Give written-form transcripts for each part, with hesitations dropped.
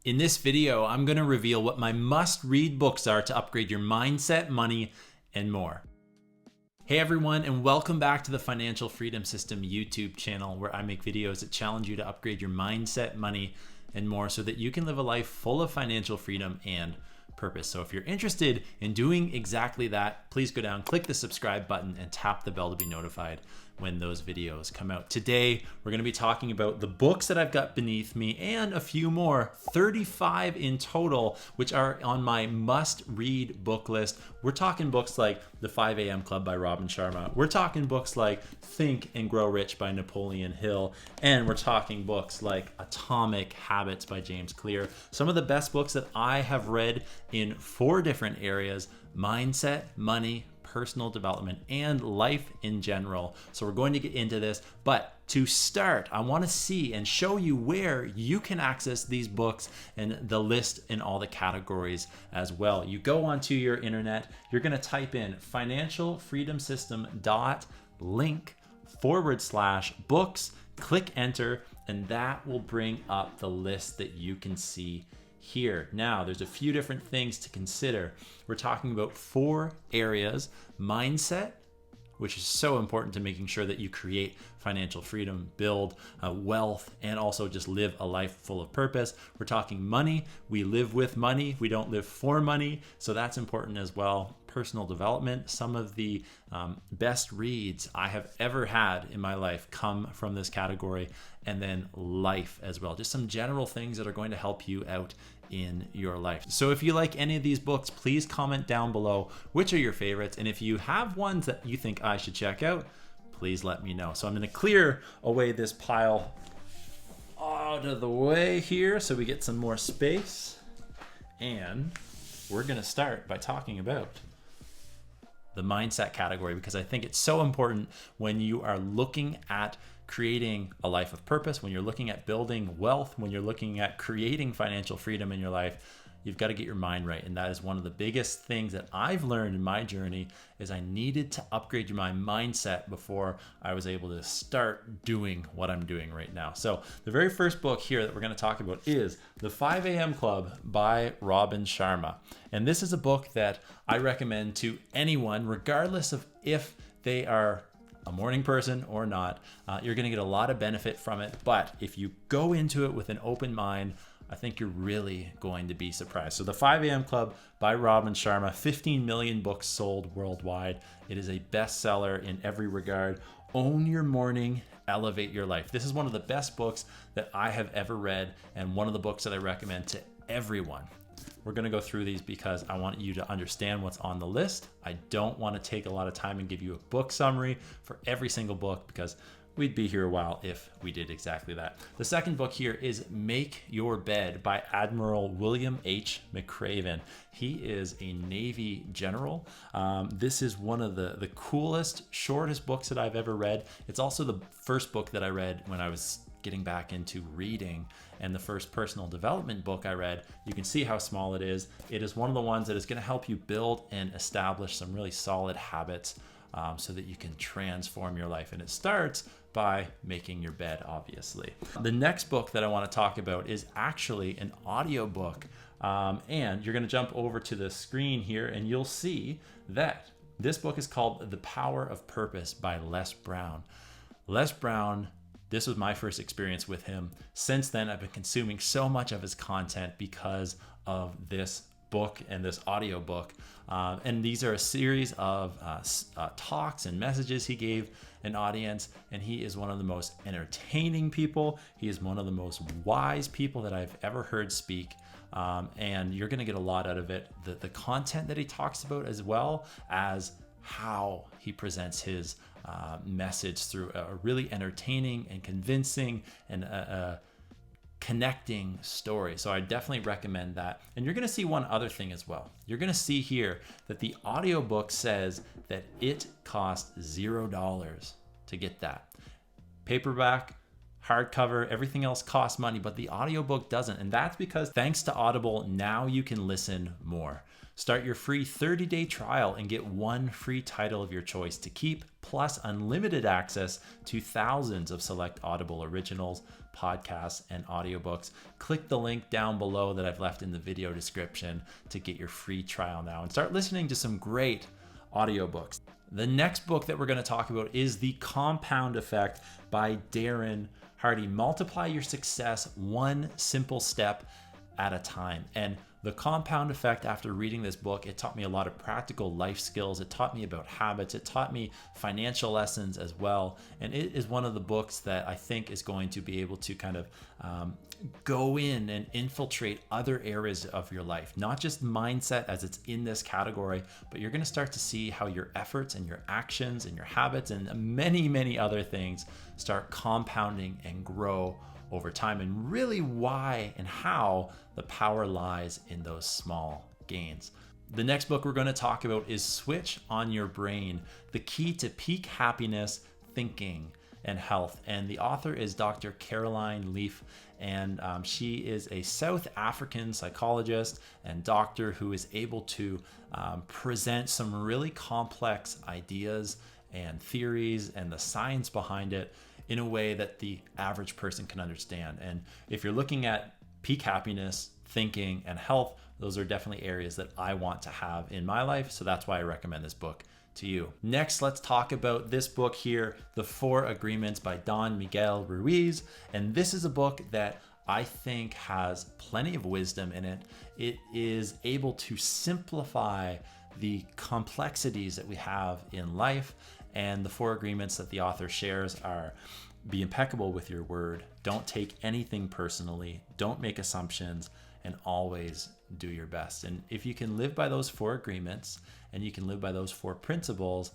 In this video, I'm going to reveal what my must-read books are to upgrade your mindset, money, and more. Hey everyone, and welcome back to the Financial Freedom System YouTube channel, where I make videos that challenge you to upgrade your mindset, money, and more so that you can live a life full of financial freedom and purpose. So if you're interested in doing exactly that, please go down, click the subscribe button, and tap the bell to be notified when those videos come out. Today, we're going to be talking about the books that I've got beneath me and a few more, 35 in total, which are on my must-read book list. We're talking books like The 5 a.m. Club by Robin Sharma. We're talking books like Think and Grow Rich by Napoleon Hill. And we're talking books like Atomic Habits by James Clear. Some of the best books that I have read in 4 different areas: mindset, money, personal development, and life in general. So we're going to get into this, but to start, I want to see and show you where you can access these books and the list in all the categories as well. You go onto your internet, you're going to type in financialfreedomsystem.link/books, click enter, and that will bring up the list that you can see here. Now, there's a few different things to consider. We're talking about 4 areas: mindset, which is so important to making sure that you create financial freedom, build wealth, and also just live a life full of purpose. We're talking money. We live with money. We don't live for money. So that's important as well. Personal development. Some of the best reads I have ever had in my life come from this category. And then life as well. Just some general things that are going to help you out in your life. So if you like any of these books, please comment down below which are your favorites. And if you have ones that you think I should check out, please let me know. So I'm going to clear away this pile out of the way here so we get some more space. And we're going to start by talking about the mindset category, because I think it's so important when you are looking at creating a life of purpose, when you're looking at building wealth, when you're looking at creating financial freedom in your life. You've got to get your mind right. And that is one of the biggest things that I've learned in my journey, is I needed to upgrade my mindset before I was able to start doing what I'm doing right now. So the very first book here that we're going to talk about is The 5 a.m. Club by Robin Sharma. And this is a book that I recommend to anyone, regardless of if they are a morning person or not. You're going to get a lot of benefit from it. But if you go into it with an open mind, I think you're really going to be surprised. So The 5 a.m. Club by Robin Sharma, 15 million books sold worldwide. It is a bestseller in every regard. Own your morning, elevate your life. This is one of the best books that I have ever read, and one of the books that I recommend to everyone. We're going to go through these because I want you to understand what's on the list. I don't want to take a lot of time and give you a book summary for every single book, because we'd be here a while if we did exactly that. The second book here is Make Your Bed by Admiral William H. McRaven. He is a Navy general. This is one of the coolest, shortest books that I've ever read. It's also the first book that I read when I was getting back into reading, and the first personal development book I read. You can see how small it is. It is one of the ones that is going to help you build and establish some really solid habits so that you can transform your life. And it starts by making your bed, obviously. The next book that I want to talk about is actually an audiobook. And you're going to jump over to the screen here and you'll see that this book is called The Power of Purpose by Les Brown. Les Brown, this was my first experience with him. Since then, I've been consuming so much of his content because of this book and this audiobook. And these are a series of talks and messages he gave an audience. And he is one of the most entertaining people. He is one of the most wise people that I've ever heard speak. And you're going to get a lot out of it. The content that he talks about, as well as how he presents his message through a really entertaining and convincing and connecting story. So I definitely recommend that. And you're going to see one other thing as well. You're going to see here that the audiobook says that it costs $0 to get that. Paperback, hardcover, everything else costs money, but the audiobook doesn't. And that's because thanks to Audible, now you can listen more. Start your free 30-day trial and get one free title of your choice to keep, plus unlimited access to thousands of select Audible originals, podcasts, and audiobooks. Click the link down below that I've left in the video description to get your free trial now and start listening to some great audiobooks. The next book that we're going to talk about is The Compound Effect by Darren Hardy. Multiply your success one simple step at a time. And The Compound Effect, after reading this book, it taught me a lot of practical life skills. It taught me about habits. It taught me financial lessons as well. And it is one of the books that I think is going to be able to kind of go in and infiltrate other areas of your life, not just mindset as it's in this category, but you're going to start to see how your efforts and your actions and your habits and many, many other things start compounding and grow over time, and really why and how the power lies in those small gains. The next book we're going to talk about is Switch on Your Brain, The Key to Peak Happiness, Thinking, and Health. And the author is Dr. Caroline Leaf, and she is a South African psychologist and doctor who is able to present some really complex ideas and theories and the science behind it in a way that the average person can understand. And if you're looking at peak happiness, thinking, and health, those are definitely areas that I want to have in my life. So that's why I recommend this book to you. Next, let's talk about this book here, The 4 Agreements by Don Miguel Ruiz. And this is a book that I think has plenty of wisdom in it. It is able to simplify the complexities that we have in life. And the 4 agreements that the author shares are: be impeccable with your word, don't take anything personally, don't make assumptions, and always do your best. And if you can live by those 4 agreements and you can live by those 4 principles,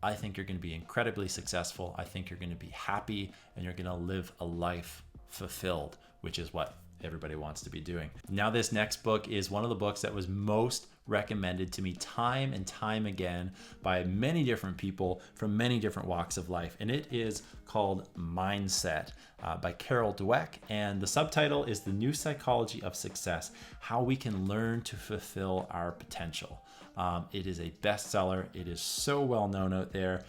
I think you're going to be incredibly successful. I think you're going to be happy and you're going to live a life fulfilled, which is what everybody wants to be doing. Now, this next book is one of the books that was most recommended to me time and time again by many different people from many different walks of life. And it is called Mindset by Carol Dweck. And the subtitle is The New Psychology of Success, How We Can Learn to Fulfill Our Potential. It is a bestseller. It is so well known out there.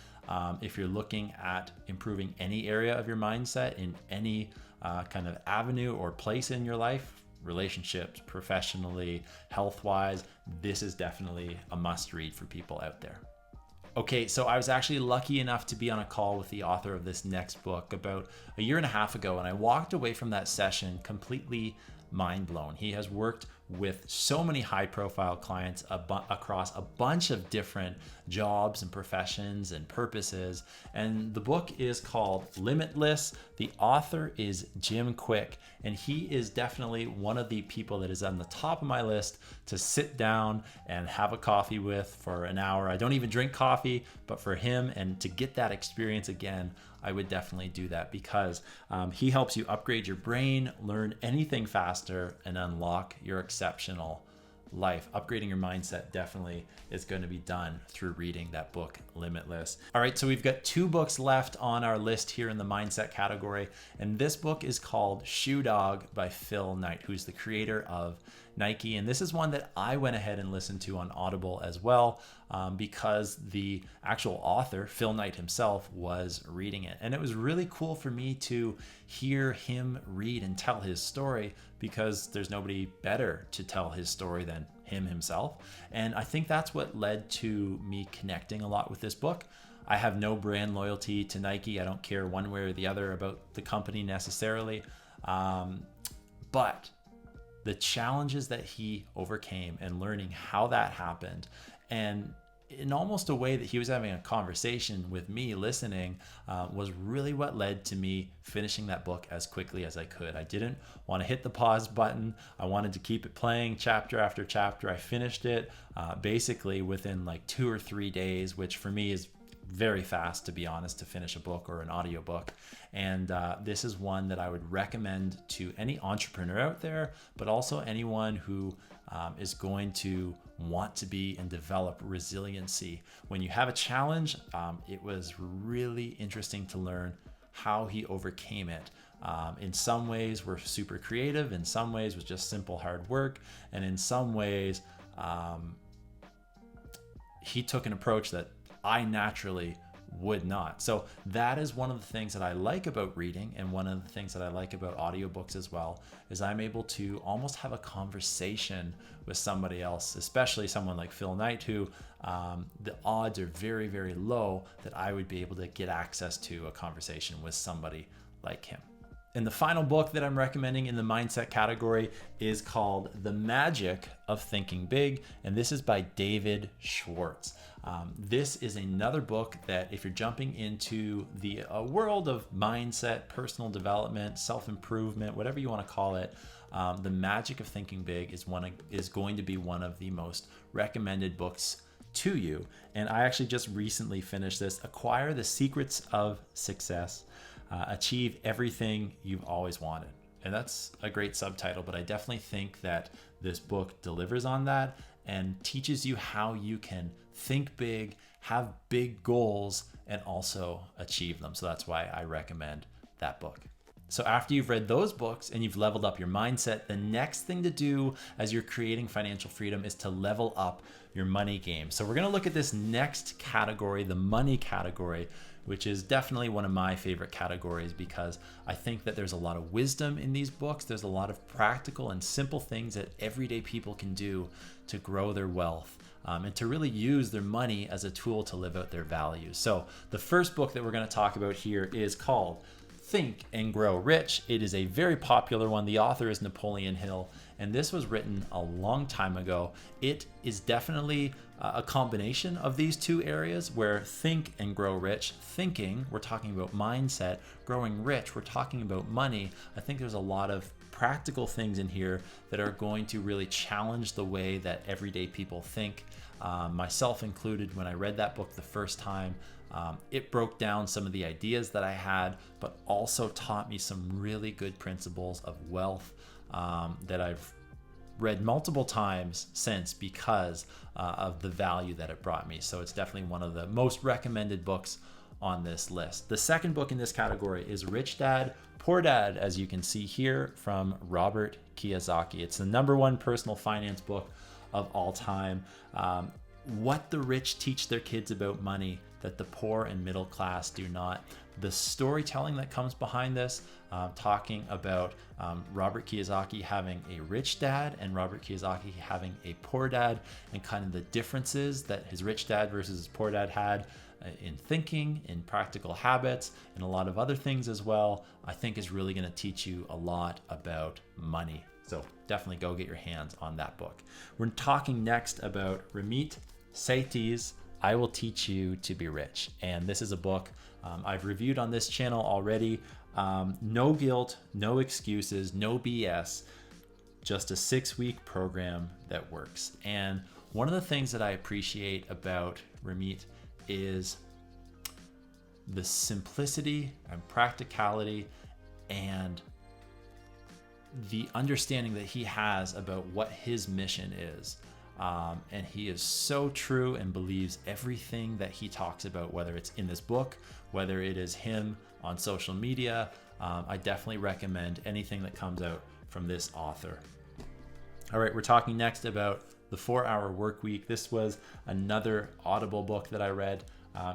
If you're looking at improving any area of your mindset in any kind of avenue or place in your life, relationships, professionally, health-wise, this is definitely a must-read for people out there. Okay, so I was actually lucky enough to be on a call with the author of this next book about a year and a half ago, and I walked away from that session completely mind blown. He has worked with so many high-profile clients across a bunch of different jobs and professions and purposes. And the book is called Limitless. The author is Jim Quick, and he is definitely one of the people that is on the top of my list to sit down and have a coffee with for an hour. I don't even drink coffee, but for him and to get that experience again, I would definitely do that because he helps you upgrade your brain, learn anything faster, and unlock your exceptional life. Upgrading your mindset definitely is going to be done through reading that book, Limitless. All right, so we've got 2 books left on our list here in the mindset category, and this book is called Shoe Dog by Phil Knight, who's the creator of Nike. And this is one that I went ahead and listened to on Audible as well, because the actual author, Phil Knight himself, was reading it. And it was really cool for me to hear him read and tell his story, because there's nobody better to tell his story than him himself. And I think that's what led to me connecting a lot with this book. I have no brand loyalty to Nike. I don't care one way or the other about the company necessarily. But the challenges that he overcame and learning how that happened, and in almost a way that he was having a conversation with me listening, was really what led to me finishing that book as quickly as I could. I didn't want to hit the pause button. I wanted to keep it playing chapter after chapter. I finished it basically within like 2 or 3 days, which for me is very fast, to be honest, to finish a book or an audiobook. And this is one that I would recommend to any entrepreneur out there, but also anyone who is going to want to be and develop resiliency. When you have a challenge, it was really interesting to learn how he overcame it. In some ways were super creative, in some ways was just simple hard work, and in some ways he took an approach that I naturally would not. So that is one of the things that I like about reading, and one of the things that I like about audiobooks as well, is I'm able to almost have a conversation with somebody else, especially someone like Phil Knight, who the odds are very, very low that I would be able to get access to a conversation with somebody like him. And the final book that I'm recommending in the mindset category is called The Magic of Thinking Big, and this is by David Schwartz. This is another book that, if you're jumping into the world of mindset, personal development, self-improvement, whatever you want to call it, The Magic of Thinking Big is going to be one of the most recommended books to you. And I actually just recently finished this, Acquire the Secrets of Success. Achieve everything you've always wanted. And that's a great subtitle, but I definitely think that this book delivers on that and teaches you how you can think big, have big goals, and also achieve them. So that's why I recommend that book. So after you've read those books and you've leveled up your mindset, the next thing to do as you're creating financial freedom is to level up your money game. So we're going to look at this next category, the money category, which is definitely one of my favorite categories, because I think that there's a lot of wisdom in these books. There's a lot of practical and simple things that everyday people can do to grow their wealth and to really use their money as a tool to live out their values. So the first book that we're going to talk about here is called Think and Grow Rich. It is a very popular one. The author is Napoleon Hill, and this was written a long time ago. It is definitely a combination of these two areas, where think and grow rich. Thinking, we're talking about mindset. Growing rich, we're talking about money. I think there's a lot of practical things in here that are going to really challenge the way that everyday people think, myself included. When I read that book the first time, it broke down some of the ideas that I had, but also taught me some really good principles of wealth that I've read multiple times since, because of the value that it brought me. So it's definitely one of the most recommended books on this list. The second book in this category is Rich Dad, Poor Dad, as you can see here, from Robert Kiyosaki. It's the #1 personal finance book of all time. What the rich teach their kids about money that the poor and middle class do not. The storytelling that comes behind this, talking about Robert Kiyosaki having a rich dad and Robert Kiyosaki having a poor dad, and kind of the differences that his rich dad versus his poor dad had in thinking, in practical habits, and a lot of other things as well, I think is really going to teach you a lot about money. So definitely go get your hands on that book. We're talking next about Ramit Sethi's I Will Teach You to Be Rich. And this is a book I've reviewed on this channel already. No guilt, no excuses, no BS, just a 6-week program that works. And one of the things that I appreciate about Ramit is the simplicity and practicality and the understanding that he has about what his mission is. And he is so true and believes everything that he talks about, whether it's in this book, whether it is him on social media. I definitely recommend anything that comes out from this author. All right, we're talking next about The 4-Hour Workweek. This was another Audible book that I read.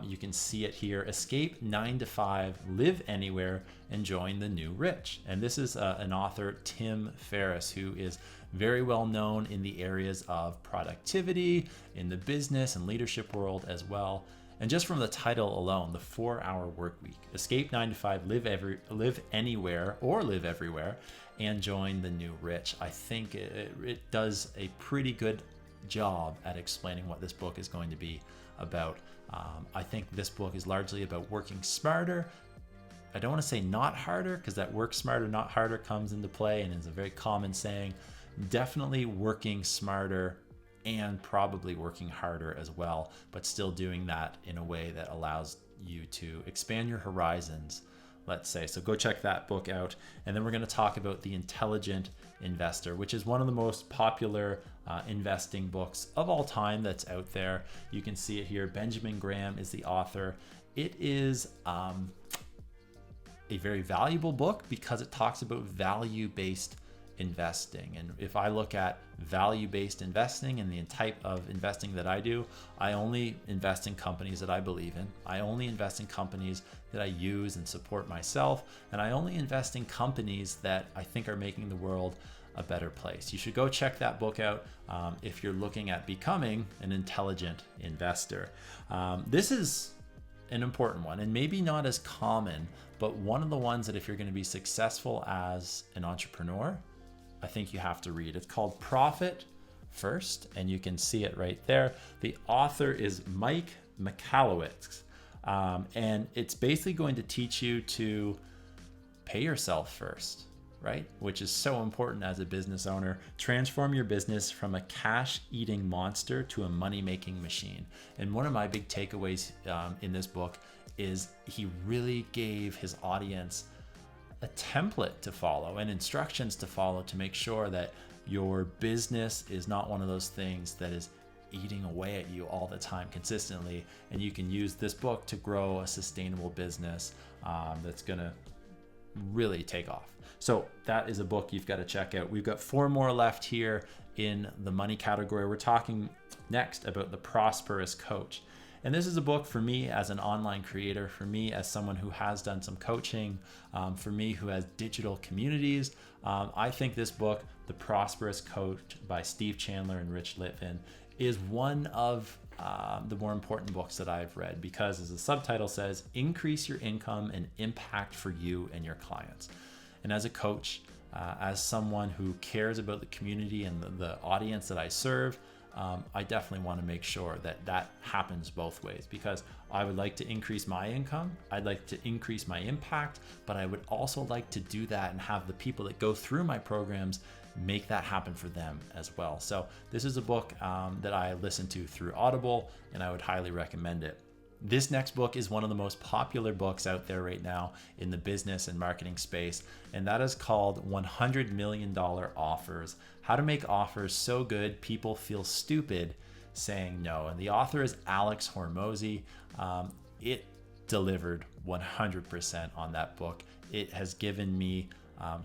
You can see it here. Escape 9 to 5, live anywhere, and join the new rich. And this is an author, Tim Ferriss, who is very well known in the areas of productivity, in the business and leadership world as well. And just from the title alone, The 4-Hour Workweek, escape 9 to 5, live anywhere or live everywhere, and join the new rich. I think it does a pretty good job at explaining what this book is going to be about. I think this book is largely about working smarter. I don't want to say not harder, because that work smarter, not harder comes into play and is a very common saying. Definitely working smarter and probably working harder as well, but still doing that in a way that allows you to expand your horizons, let's say. So go check that book out. And then we're going to talk about The Intelligent Investor, which is one of the most popular investing books of all time that's out there. You can see it here. Benjamin Graham is the author. It is a very valuable book because it talks about value-based investing. And if I look at value-based investing and the type of investing that I do, I only invest in companies that I believe in. I only invest in companies that I use and support myself. And I only invest in companies that I think are making the world a better place. You should go check that book out if you're looking at becoming an intelligent investor. This is an important one, and maybe not as common, but one of the ones that if you're going to be successful as an entrepreneur, I think you have to read. It's called Profit First, and you can see it right there. The author is Mike Michalowicz, and it's basically going to teach you to pay yourself first, right? Which is so important as a business owner. Transform your business from a cash-eating monster to a money-making machine. And one of my big takeaways in this book is he really gave his audience a template to follow and instructions to follow to make sure that your business is not one of those things that is eating away at you all the time consistently. And you can use this book to grow a sustainable business that's gonna really take off. So that is a book you've got to check out. We've got 4 more left here in the money category. We're talking next about The Prosperous Coach. And this is a book for me as an online creator, for me as someone who has done some coaching, for me who has digital communities. I think this book, The Prosperous Coach by Steve Chandler and Rich Litvin, is one of the more important books that I've read because, as the subtitle says, increase your income and impact for you and your clients. And as a coach, as someone who cares about the community and the audience that I serve, I definitely want to make sure that that happens both ways, because I would like to increase my income, I'd like to increase my impact, but I would also like to do that and have the people that go through my programs make that happen for them as well. So this is a book that I listen to through Audible, and I would highly recommend it. This next book is one of the most popular books out there right now in the business and marketing space, and that is called $100 Million Offers: How to Make Offers So Good People Feel Stupid Saying No. And the author is Alex Hormozi. It delivered 100% on that book. It has given me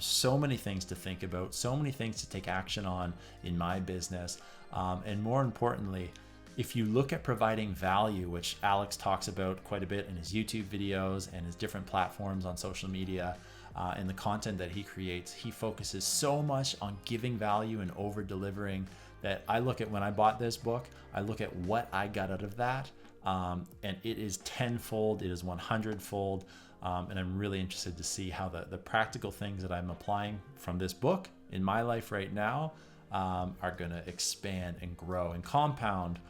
so many things to think about, so many things to take action on in my business, and more importantly, if you look at providing value, which Alex talks about quite a bit in his YouTube videos and his different platforms on social media, and the content that he creates, he focuses so much on giving value and over delivering that I look at, when I bought this book, I look at what I got out of that, and it is tenfold, it is 100-fold, and I'm really interested to see how the practical things that I'm applying from this book in my life right now are gonna expand and grow and compound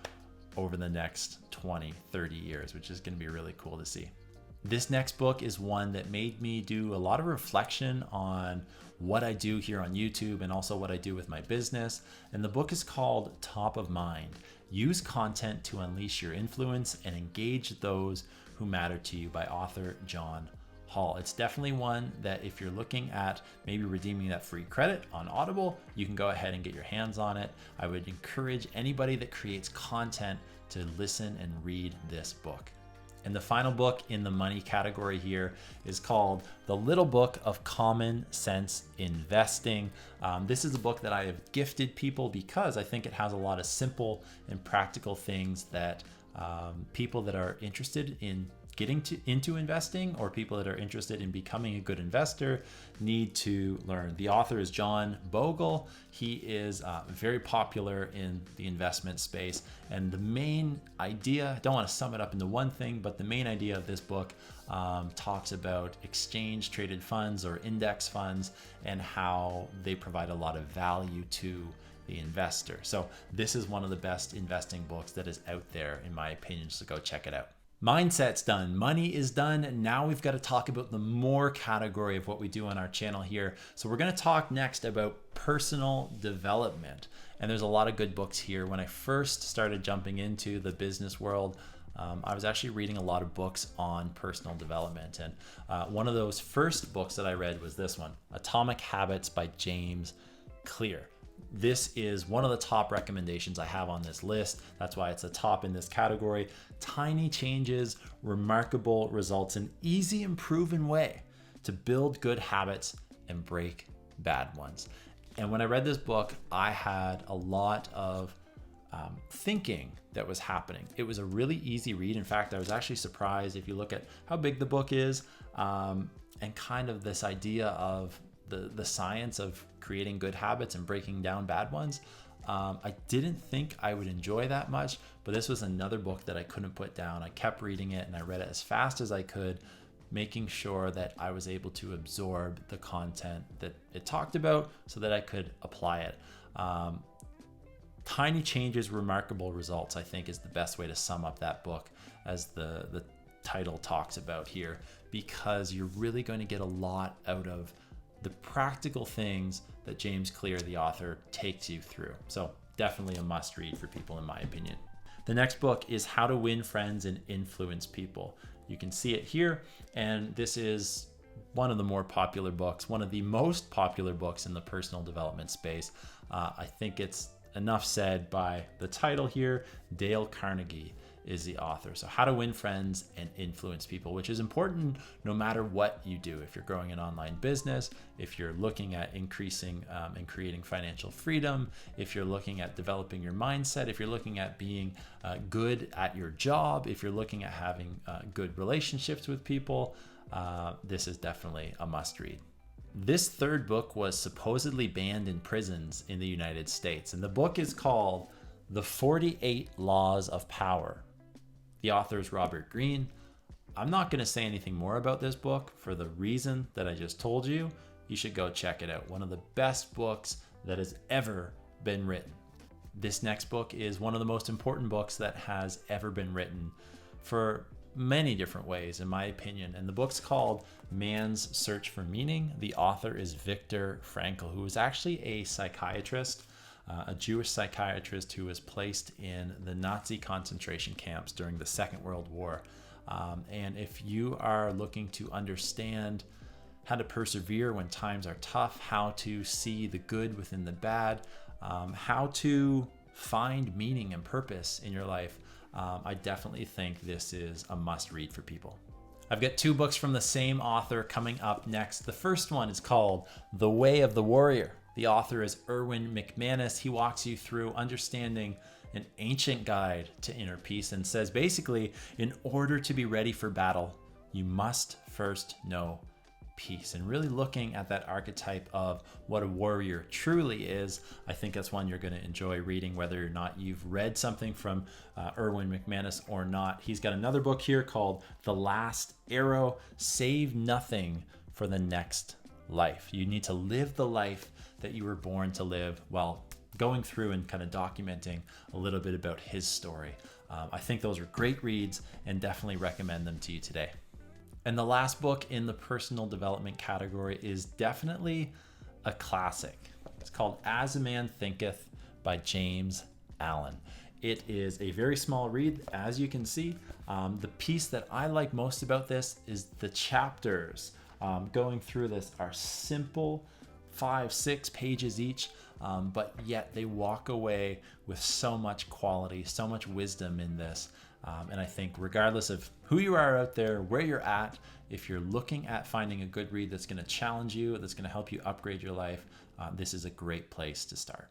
over the next 20, 30 years, which is going to be really cool to see. This next book is one that made me do a lot of reflection on what I do here on YouTube and also what I do with my business. And the book is called Top of Mind: Use Content to Unleash Your Influence and Engage Those Who Matter to You, by author John Hall. It's definitely one that if you're looking at maybe redeeming that free credit on Audible, you can go ahead and get your hands on it. I would encourage anybody that creates content to listen and read this book. And the final book in the money category here is called The Little Book of Common Sense Investing. This is a book that I have gifted people because I think it has a lot of simple and practical things that people that are interested in getting into investing, or people that are interested in becoming a good investor, need to learn. The author is John Bogle. He is very popular in the investment space. And the main idea, I don't want to sum it up into one thing, but the main idea of this book talks about exchange traded funds or index funds and how they provide a lot of value to the investor. So this is one of the best investing books that is out there, in my opinion, so go check it out. Mindset's done, money is done. Now we've got to talk about the more category of what we do on our channel here. So we're going to talk next about personal development. And there's a lot of good books here. When I first started jumping into the business world, I was actually reading a lot of books on personal development. And one of those first books that I read was this one, Atomic Habits by James Clear. This is one of the top recommendations I have on this list. That's why it's the top in this category. Tiny changes, remarkable results, an easy and proven way to build good habits and break bad ones. And when I read this book, I had a lot of thinking that was happening. It was a really easy read. In fact, I was actually surprised if you look at how big the book is and kind of this idea of the science of creating good habits and breaking down bad ones. I didn't think I would enjoy that much, but this was another book that I couldn't put down. I kept reading it and I read it as fast as I could, making sure that I was able to absorb the content that it talked about so that I could apply it. Tiny changes, remarkable results, I think is the best way to sum up that book, as the title talks about here, because you're really going to get a lot out of the practical things that James Clear, the author, takes you through. So definitely a must read for people, in my opinion. The next book is How to Win Friends and Influence People. You can see it here, and this is one of the more popular books, one of the most popular books in the personal development space. I think it's enough said by the title here. Dale Carnegie is the author. So How to Win Friends and Influence People, which is important no matter what you do. If you're growing an online business, if you're looking at increasing and creating financial freedom, if you're looking at developing your mindset, if you're looking at being good at your job, if you're looking at having good relationships with people, this is definitely a must read. This third book was supposedly banned in prisons in the United States, and the book is called The 48 Laws of Power. The author is Robert Greene. I'm not going to say anything more about this book for the reason that I just told you. You should go check it out. One of the best books that has ever been written. This next book is one of the most important books that has ever been written for many different ways, in my opinion. And the book's called Man's Search for Meaning. The author is Viktor Frankl, who was actually a psychiatrist, a Jewish psychiatrist who was placed in the Nazi concentration camps during the Second World War. And if you are looking to understand how to persevere when times are tough, how to see the good within the bad, how to find meaning and purpose in your life, I definitely think this is a must read for people. I've got two books from the same author coming up next. The first one is called The Way of the Warrior. The author is Erwin McManus. He walks you through understanding an ancient guide to inner peace and says basically, in order to be ready for battle, you must first know peace. And really looking at that archetype of what a warrior truly is, I think that's one you're going to enjoy reading, whether or not you've read something from Erwin McManus or not. He's got another book here called The Last Arrow. Save nothing for the next life. You need to live the life that you were born to live, while going through and kind of documenting a little bit about his story. I think those are great reads and definitely recommend them to you today. And the last book in the personal development category is definitely a classic. It's called As a Man Thinketh by James Allen. It is a very small read, as you can see. The piece that I like most about this is the chapters going through this are simple, 5-6 pages each, but yet they walk away with so much quality, so much wisdom in this. And I think regardless of who you are out there, where you're at, if you're looking at finding a good read that's going to challenge you, that's going to help you upgrade your life, this is a great place to start.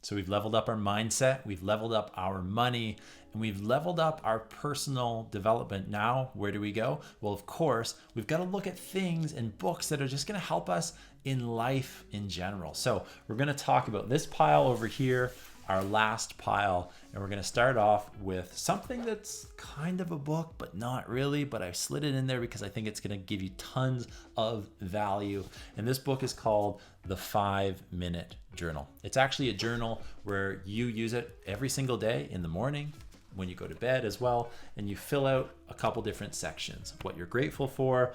So we've leveled up our mindset, we've leveled up our money, and we've leveled up our personal development. Now, where do we go? Well, of course, we've got to look at things and books that are just going to help us in life in general. So we're going to talk about this pile over here, our last pile, and we're going to start off with something that's kind of a book, but not really, but I slid it in there because I think it's going to give you tons of value. And this book is called The 5-Minute Journal. It's actually a journal where you use it every single day in the morning, when you go to bed as well, and you fill out a couple different sections: what you're grateful for,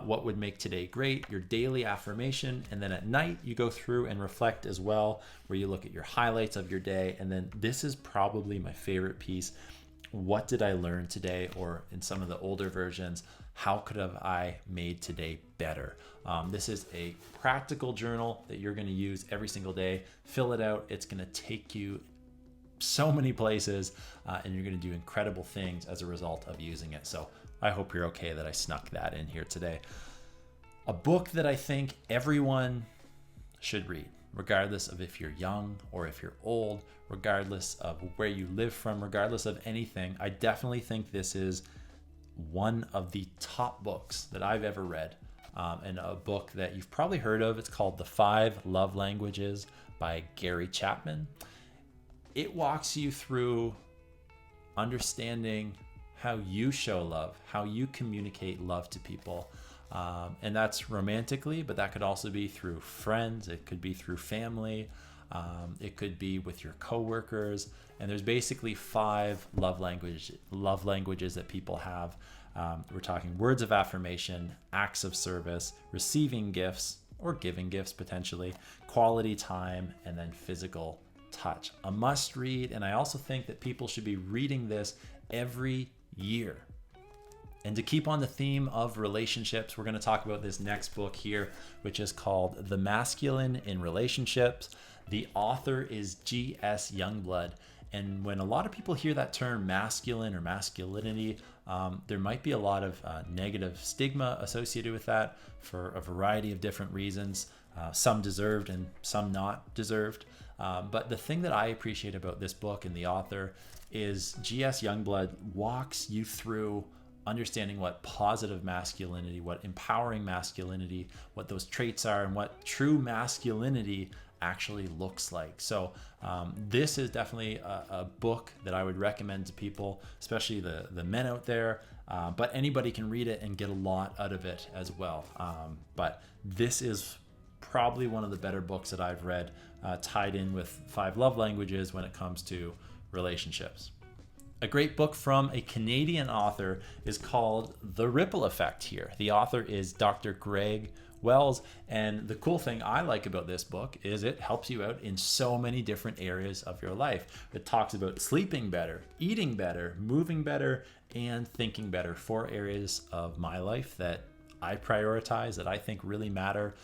what would make today great, your daily affirmation, and then at night you go through and reflect as well, where you look at your highlights of your day. And then this is probably my favorite piece: what did I learn today? Or in some of the older versions, how could have I made today better? This is a practical journal that you're going to use every single day. Fill it out. It's going to take you so many places, and you're going to do incredible things as a result of using it. So I hope you're okay that I snuck that in here today. A book that I think everyone should read, regardless of if you're young or if you're old, regardless of where you live from, regardless of anything. I definitely think this is one of the top books that I've ever read, and a book that you've probably heard of. It's called The 5 Love Languages by Gary Chapman. It walks you through understanding how you show love, how you communicate love to people. And that's romantically, but that could also be through friends. It could be through family. It could be with your coworkers. And there's basically 5 love languages that people have. We're talking words of affirmation, acts of service, receiving gifts or giving gifts potentially, quality time, and then physical touch. A must read. And I also think that people should be reading this every year. And to keep on the theme of relationships, we're going to talk about this next book here, which is called The Masculine in Relationships. The author is G.S. Youngblood. And when a lot of people hear that term masculine or masculinity, there might be a lot of negative stigma associated with that for a variety of different reasons, some deserved and some not deserved. But the thing that I appreciate about this book and the author is G.S. Youngblood walks you through understanding what positive masculinity, what empowering masculinity, what those traits are, and what true masculinity actually looks like. So this is definitely a book that I would recommend to people, especially the men out there, but anybody can read it and get a lot out of it as well. But this is probably one of the better books that I've read, tied in with 5 love languages when it comes to relationships. A great book from a Canadian author is called The Ripple Effect here. The author is Dr. Greg Wells, and the cool thing I like about this book is it helps you out in so many different areas of your life. It talks about sleeping better, eating better, moving better, and thinking better. 4 areas of my life that I prioritize, that I think really matter,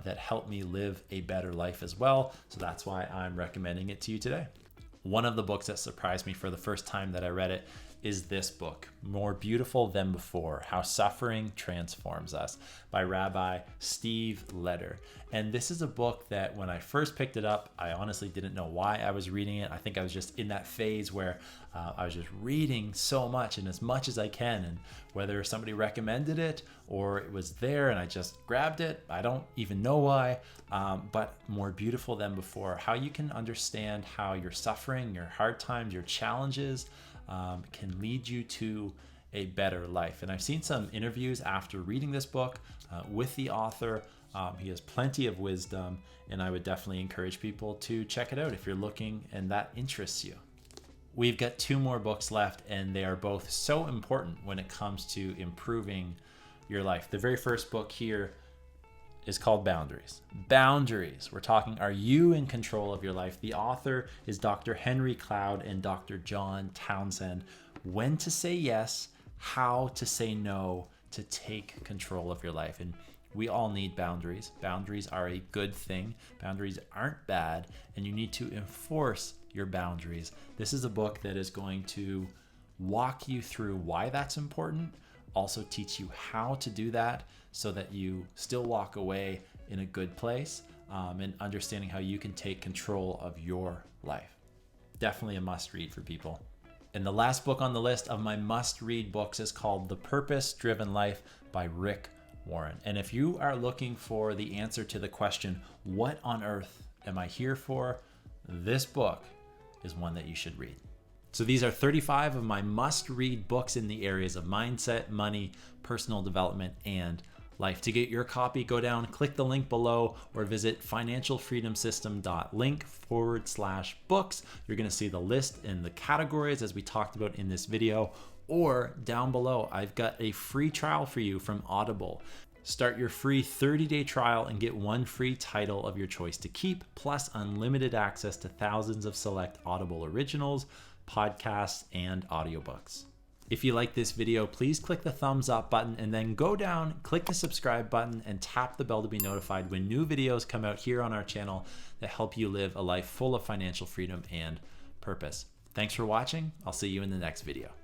that help me live a better life as well. So that's why I'm recommending it to you today. One of the books that surprised me for the first time that I read it is this book, More Beautiful Than Before, How Suffering Transforms Us, by Rabbi Steve Leder. And this is a book that when I first picked it up, I honestly didn't know why I was reading it. I think I was just in that phase where I was just reading so much and as much as I can. And whether somebody recommended it or it was there and I just grabbed it, I don't even know why. But More Beautiful Than Before, how you can understand how your suffering, your hard times, your challenges, can lead you to a better life. And I've seen some interviews after reading this book with the author. He has plenty of wisdom, and I would definitely encourage people to check it out if you're looking and that interests you. We've got 2 more books left, and they are both so important when it comes to improving your life. The very first book here is called Boundaries. Boundaries. We're talking, are you in control of your life? The author is Dr. Henry Cloud and Dr. John Townsend. When to say yes, how to say no, to take control of your life. And we all need boundaries. Boundaries are a good thing. Boundaries aren't bad, and you need to enforce your boundaries. This is a book that is going to walk you through why that's important, also teach you how to do that so that you still walk away in a good place, and understanding how you can take control of your life. Definitely a must read for people. And the last book on the list of my must read books is called The Purpose Driven Life by Rick Warren. And if you are looking for the answer to the question, what on earth am I here for? This book is one that you should read. So these are 35 of my must-read books in the areas of mindset, money, personal development, and life. To get your copy, go down, click the link below, or visit financialfreedomsystem.link/books. You're going to see the list and the categories as we talked about in this video. Or down below, I've got a free trial for you from Audible. Start your free 30-day trial and get 1 free title of your choice to keep, plus unlimited access to thousands of select Audible originals, podcasts, and audiobooks. If you like this video, please click the thumbs up button and then go down, click the subscribe button, and tap the bell to be notified when new videos come out here on our channel that help you live a life full of financial freedom and purpose. Thanks for watching. I'll see you in the next video.